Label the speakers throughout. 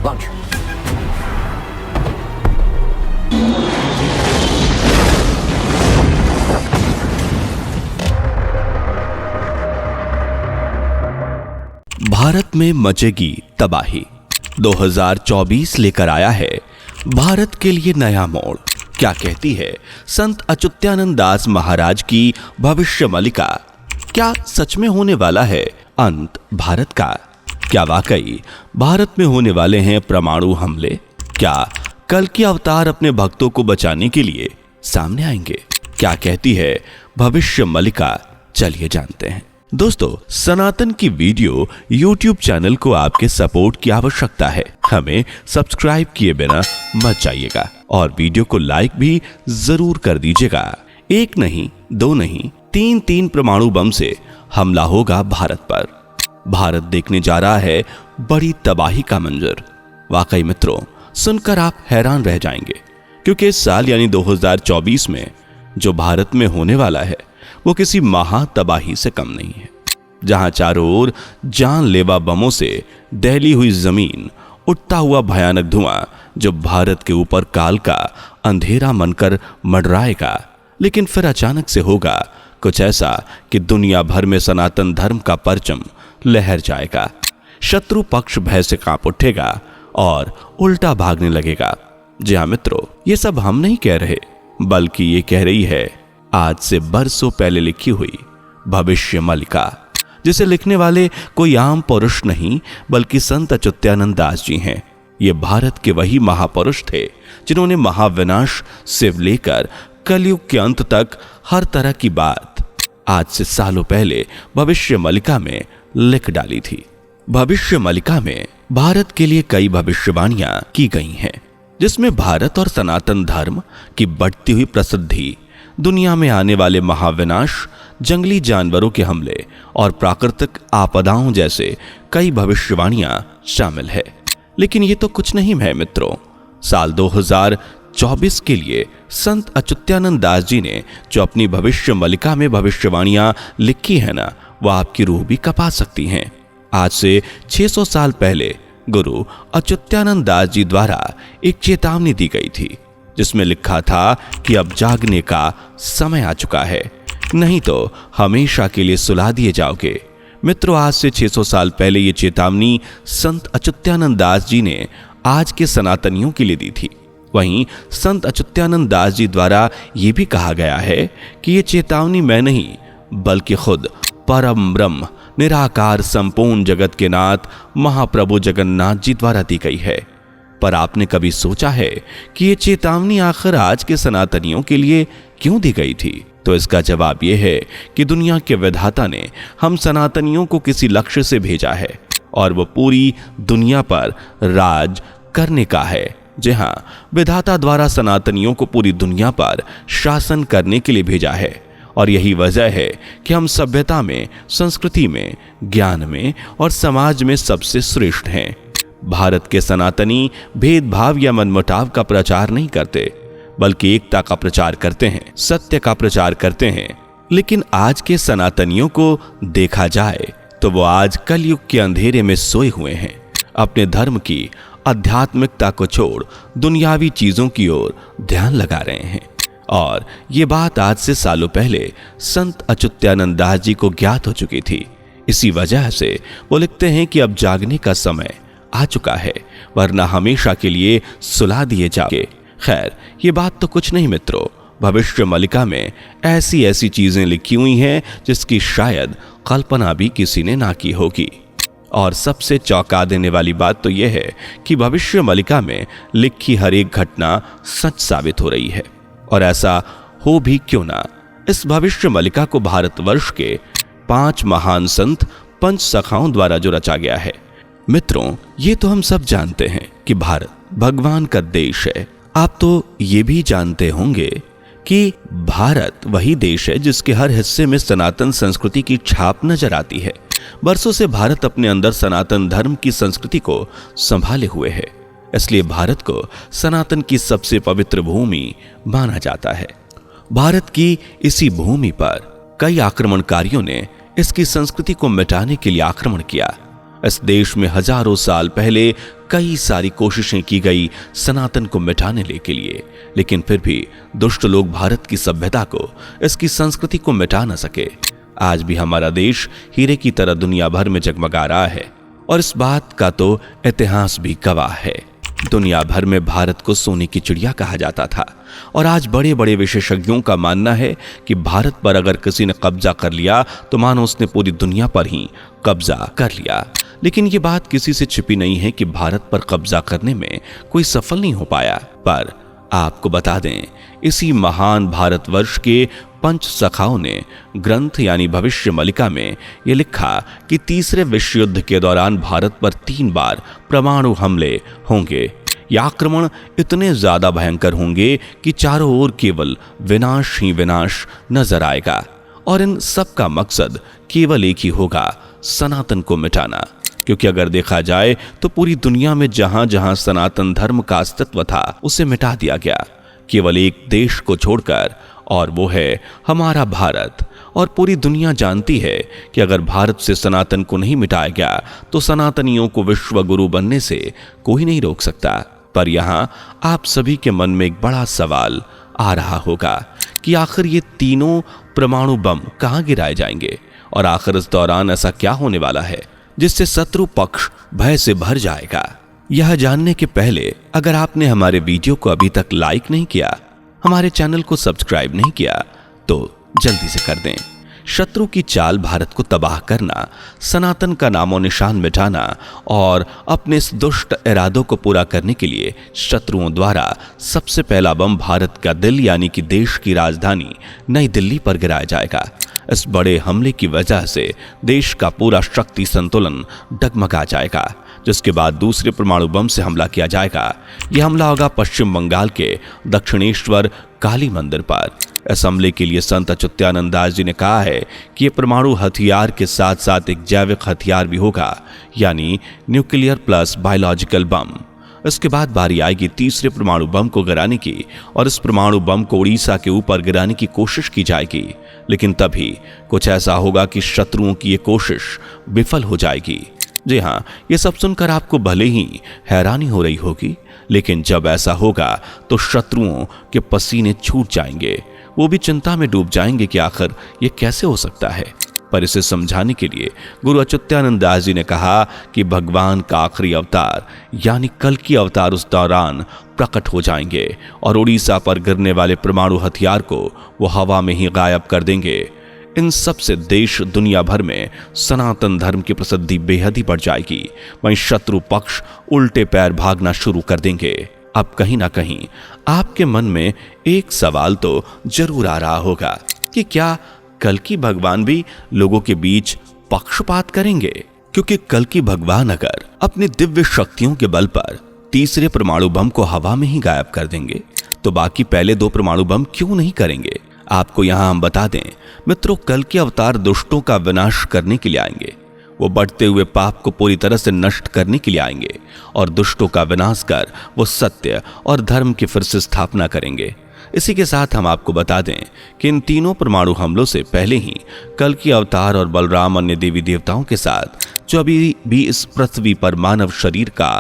Speaker 1: Launch.
Speaker 2: Bharat में मचेगी तबाही। 2024 लेकर आया है भारत के लिए नया मोड़। क्या कहती है संत अच्युतानंद दास महाराज की भविष्यवाणिका? क्या सच में होने वाला है अंत भारत का? क्या वाकई भारत में होने वाले हैं परमाणु हमले? क्या कल के अवतार अपने भक्तों को बचाने के लिए सामने आएंगे? क्या कहती है भविष्यवाणिका? चलिए जानते हैं। दोस्तों, सनातन की वीडियो YouTube चैनल को आपके सपोर्ट की आवश्यकता है। हमें सब्सक्राइब किए बिना मत जाइएगा और वीडियो को लाइक भी जरूर कर दीजिएगा। एक नहीं, दो नहीं, तीन परमाणु बम से हमला होगा भारत पर। भारत देखने जा रहा है बड़ी तबाही का मंजर। वाकई मित्रों, सुनकर आप हैरान रह जाएंगे, क्योंकि इस साल यानी 2024 में जो भारत में होने वाला है वो किसी महातबाही से कम नहीं है। जहां चारों ओर जानलेवा बमों से दहली हुई जमीन, उठता हुआ भयानक धुआं जो भारत के ऊपर काल का अंधेरा मनकर मंडराएगा, लेकिन फिर अचानक से होगा कुछ ऐसा कि दुनिया भर में सनातन धर्म का परचम लहर जाएगा। शत्रु पक्ष भय से कांप उठेगा और उल्टा भागने लगेगा। जी हाँ मित्रों, ये सब हम नहीं कह रहे, बल्कि ये कह रही है आज से बरसों पहले लिखी हुई भविष्यवाणिका, जिसे लिखने वाले कोई आम पुरुष नहीं बल्कि संत अच्युतानंद दास जी हैं। ये भारत के वही महापुरुष थे जिन्होंने महाविनाश से लेकर कलयुग के अंत तक हर तरह की बात आज से सालों पहले भविष्यवाणिका में लिख डाली थी। भविष्यवाणिका में भारत के लिए कई भविष्यवाणियां की गई हैं, जिसमें भारत और सनातन धर्म की बढ़ती हुई प्रसिद्धि, दुनिया में आने वाले महाविनाश, जंगली जानवरों के हमले और प्राकृतिक आपदाओं जैसे कई भविष्यवाणियां शामिल है। लेकिन ये तो कुछ नहीं है मित्रों। साल 2024 के लिए संत अच्युतानंद दास जी ने जो अपनी भविष्यवाणिका में भविष्यवाणियां लिखी है ना, वह आपकी रूह भी कपा सकती हैं। आज से 600 साल पहले गुरु अच्युतानंद दास जी द्वारा एक चेतावनी दी गई थी, जिसमें लिखा था कि अब जागने का समय आ चुका है, नहीं तो हमेशा के लिए सुला दिए जाओगे। मित्रों, आज से 600 साल पहले ये चेतावनी संत अच्युतानंद दास जी ने आज के सनातनियों के लिए दी थी। वहीं संत अच्युतानंद दास जी द्वारा ये भी कहा गया है कि ये चेतावनी मैं नहीं बल्कि खुद परम ब्रह्म निराकार संपूर्ण जगत के नाथ महाप्रभु जगन्नाथ जी द्वारा दी गई है। पर आपने कभी सोचा है कि ये चेतावनी आखिर आज के सनातनियों के लिए क्यों दी गई थी? तो इसका जवाब यह है कि दुनिया के विधाता ने हम सनातनियों को किसी लक्ष्य से भेजा है और वो पूरी दुनिया पर राज करने का है। जी हाँ, विधाता द्वारा सनातनियों को पूरी दुनिया पर शासन करने के लिए भेजा है। और यही वजह है कि हम सभ्यता में, संस्कृति में, ज्ञान में और समाज में सबसे श्रेष्ठ हैं। भारत के सनातनी भेदभाव या मनमुटाव का प्रचार नहीं करते, बल्कि एकता का प्रचार करते हैं, सत्य का प्रचार करते हैं। लेकिन आज के सनातनियों को देखा जाए तो वो आज कलयुग के अंधेरे में सोए हुए हैं। अपने धर्म की, आध्यात्मिकता को छोड़ दुनियावी चीजों की ओर ध्यान लगा रहे हैं। और ये बात आज से सालों पहले संत अच्युतानंद दास जी को ज्ञात हो चुकी थी। इसी वजह से वो लिखते हैं कि अब जागने का समय आ चुका है, वरना हमेशा के लिए सुला दिए जाओगे। खैर, ये बात तो कुछ नहीं मित्रों। भविष्यवाणिका में ऐसी ऐसी चीजें लिखी हुई हैं जिसकी शायद कल्पना भी किसी ने ना की होगी। और सबसे चौंका देने वाली बात तो यह है कि भविष्यवाणिका में लिखी हर एक घटना सच साबित हो रही है। और ऐसा हो भी क्यों ना। इस भविष्यवाणिका को भारतवर्ष के 5 महान संत पंच सखाओं द्वारा जो रचा गया है। मित्रों, ये तो हम सब जानते हैं कि भारत भगवान का देश है। आप तो ये भी जानते होंगे कि भारत वही देश है जिसके हर हिस्से में सनातन संस्कृति की छाप नजर आती है। बरसों से भारत अपने अंदर सनातन धर्म की संस्कृति को संभाले हुए है, इसलिए भारत को सनातन की सबसे पवित्र भूमि माना जाता है। भारत की इसी भूमि पर कई आक्रमणकारियों ने इसकी संस्कृति को मिटाने के लिए आक्रमण किया। इस देश में हजारों साल पहले कई सारी कोशिशें की गई सनातन को मिटाने के लिए, लेकिन फिर भी दुष्ट लोग भारत की सभ्यता को, इसकी संस्कृति को मिटा न सके। आज भी हमारा देश हीरे की तरह दुनिया भर में जगमगा रहा है और इस बात का तो इतिहास भी गवाह है। दुनिया भर में भारत को सोने की चिड़िया कहा जाता था और आज बड़े बड़े विशेषज्ञों का मानना है कि भारत पर अगर किसी ने कब्जा कर लिया तो मानो उसने पूरी दुनिया पर ही कब्जा कर लिया। लेकिन ये बात किसी से छिपी नहीं है कि भारत पर कब्जा करने में कोई सफल नहीं हो पाया। पर आपको बता दें, इसी महान भारतवर्ष के पंच सखाओं ने ग्रंथ यानी भविष्य मलिका में ये लिखा कि तीसरे विश्व युद्ध के दौरान भारत पर 3 बार परमाणु हमले होंगे। ये आक्रमण इतने ज्यादा भयंकर होंगे कि चारों ओर केवल विनाश ही विनाश नजर आएगा और इन सब का मकसद केवल एक ही होगा, सनातन को मिटाना। क्योंकि अगर देखा जाए तो पूरी दुनिया में जहां जहां सनातन धर्म का अस्तित्व था उसे मिटा दिया गया, केवल एक देश को छोड़कर, और वो है हमारा भारत। और पूरी दुनिया जानती है कि अगर भारत से सनातन को नहीं मिटाया गया तो सनातनियों को विश्व गुरु बनने से कोई नहीं रोक सकता। पर यहां आप सभी के मन में एक बड़ा सवाल आ रहा होगा कि आखिर ये तीनों परमाणु बम कहां गिराए जाएंगे और आखिर इस दौरान ऐसा क्या होने वाला है जिससे शत्रु पक्ष भय से भर जाएगा। यह जानने के पहले अगर आपने हमारे वीडियो को अभी तक लाइक नहीं किया, हमारे चैनल को सब्सक्राइब नहीं किया तो जल्दी से कर दें। शत्रु की चाल भारत को तबाह करना, सनातन का नामो निशान मिटाना और अपने इस दुष्ट इरादों को पूरा करने के लिए शत्रुओं द्वारा सबसे पहला बम भारत का दिल यानी कि देश की राजधानी नई दिल्ली पर गिराया जाएगा। इस बड़े हमले की वजह से देश का पूरा शक्ति संतुलन डगमगा जाएगा, जिसके बाद दूसरे परमाणु बम से हमला किया जाएगा। यह हमला होगा पश्चिम बंगाल के दक्षिणेश्वर काली मंदिर पर। इस हमले के लिए संत अच्युतानंद दास जी ने कहा है कि यह परमाणु हथियार के साथ साथ एक जैविक हथियार भी होगा, यानी न्यूक्लियर प्लस बायोलॉजिकल बम। इसके बाद बारी आएगी तीसरे परमाणु बम को गिराने की और इस परमाणु बम को उड़ीसा के ऊपर गिराने की कोशिश की जाएगी। लेकिन तभी कुछ ऐसा होगा कि शत्रुओं की ये कोशिश विफल हो जाएगी। जी हाँ, ये सब सुनकर आपको भले ही हैरानी हो रही होगी, लेकिन जब ऐसा होगा तो शत्रुओं के पसीने छूट जाएंगे, वो भी चिंता में डूब जाएंगे कि आखिर ये कैसे हो सकता है। पर इसे समझाने के लिए गुरु अच्युतानंद दास जी ने कहा कि भगवान का आखिरी अवतार यानी कल की अवतार उस दौरान प्रकट हो जाएंगे और उड़ीसा पर गिरने वाले परमाणु हथियार को वो हवा में ही गायब कर देंगे। इन सब से देश दुनिया भर में सनातन धर्म की प्रसिद्धि बेहद ही बढ़ जाएगी। वहीं शत्रु पक्ष उल्टे पैर भागना शुरू कर देंगे। अब कहीं ना कहीं आपके मन में एक सवाल तो जरूर आ रहा होगा कि क्या कल की भगवान भी लोगों के बीच पक्षपात करेंगे? क्योंकि कल की भगवान अगर अपनी दिव्य शक्तियों के बल पर तीसरे परमाणु बम को हवा में ही गायब कर देंगे तो बाकी पहले 2 परमाणु बम क्यों नहीं करेंगे? आपको यहां हम बता दें मित्रों, कल के अवतार दुष्टों का विनाश करने के लिए आएंगे। वो बढ़ते हुए पाप को पूरी तरह से नष्ट करने के लिए आएंगे और दुष्टों का विनाश कर वो सत्य और धर्म की फिर से स्थापना करेंगे। इसी के साथ हम आपको बता दें कि इन तीनों परमाणु हमलों से पहले ही कल की अवतार और बलराम अन्य देवी देवताओं के साथ जो अभी भी इस पृथ्वी पर मानव शरीर का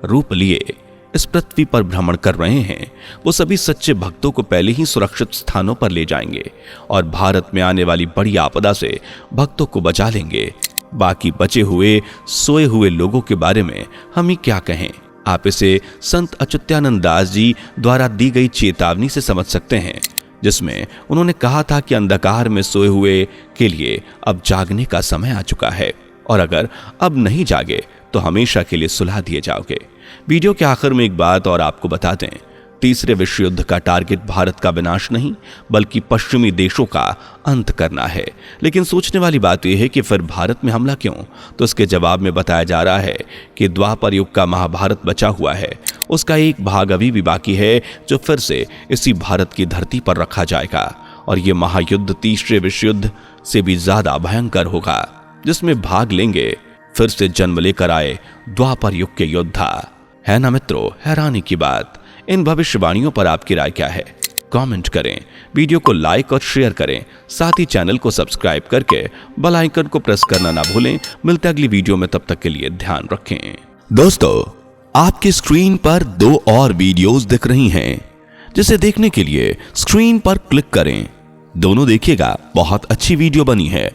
Speaker 2: रूप लिए इस पृथ्वी पर भ्रमण कर रहे हैं, वो सभी सच्चे भक्तों को पहले ही सुरक्षित स्थानों पर ले जाएंगे और भारत में आने वाली बड़ी आपदा से भक्तों को बचा लेंगे। बाकी बचे हुए सोए हुए लोगों के बारे में हम ही क्या कहें। आप इसे संत अच्युतानंद दास जी द्वारा दी गई चेतावनी से समझ सकते हैं, जिसमें उन्होंने कहा था कि अंधकार में सोए हुए के लिए अब जागने का समय आ चुका है और अगर अब नहीं जागे तो हमेशा के लिए सुला दिए जाओगे। वीडियो के आखिर में एक बात और आपको बता दें, तीसरे विश्व युद्ध का टारगेट भारत का विनाश नहीं बल्कि पश्चिमी देशों का अंत करना है। लेकिन सोचने वाली बात यह है कि फिर भारत में हमला क्यों? तो इसके जवाब में बताया जा रहा है कि द्वापर युग का महाभारत बचा हुआ है, उसका एक भाग अभी भी बाकी है जो फिर से इसी भारत की धरती पर रखा जाएगा और ये महायुद्ध तीसरे विश्व युद्ध से भी ज्यादा भयंकर होगा, जिसमें भाग लेंगे फिर से जन्म लेकर आए द्वापर युग के योद्धा। है ना मित्रों हैरानी की बात। इन भविष्यवाणियों पर आपकी राय क्या है? कमेंट करें, वीडियो को लाइक और शेयर करें, साथ ही चैनल को सब्सक्राइब करके बेल आइकन को प्रेस करना ना भूलें। मिलते अगली वीडियो में, तब तक के लिए ध्यान रखें। दोस्तों, आपकी स्क्रीन पर 2 और वीडियोस दिख रही हैं, जिसे देखने के लिए स्क्रीन पर क्लिक करें। दोनों देखिएगा, बहुत अच्छी वीडियो बनी है।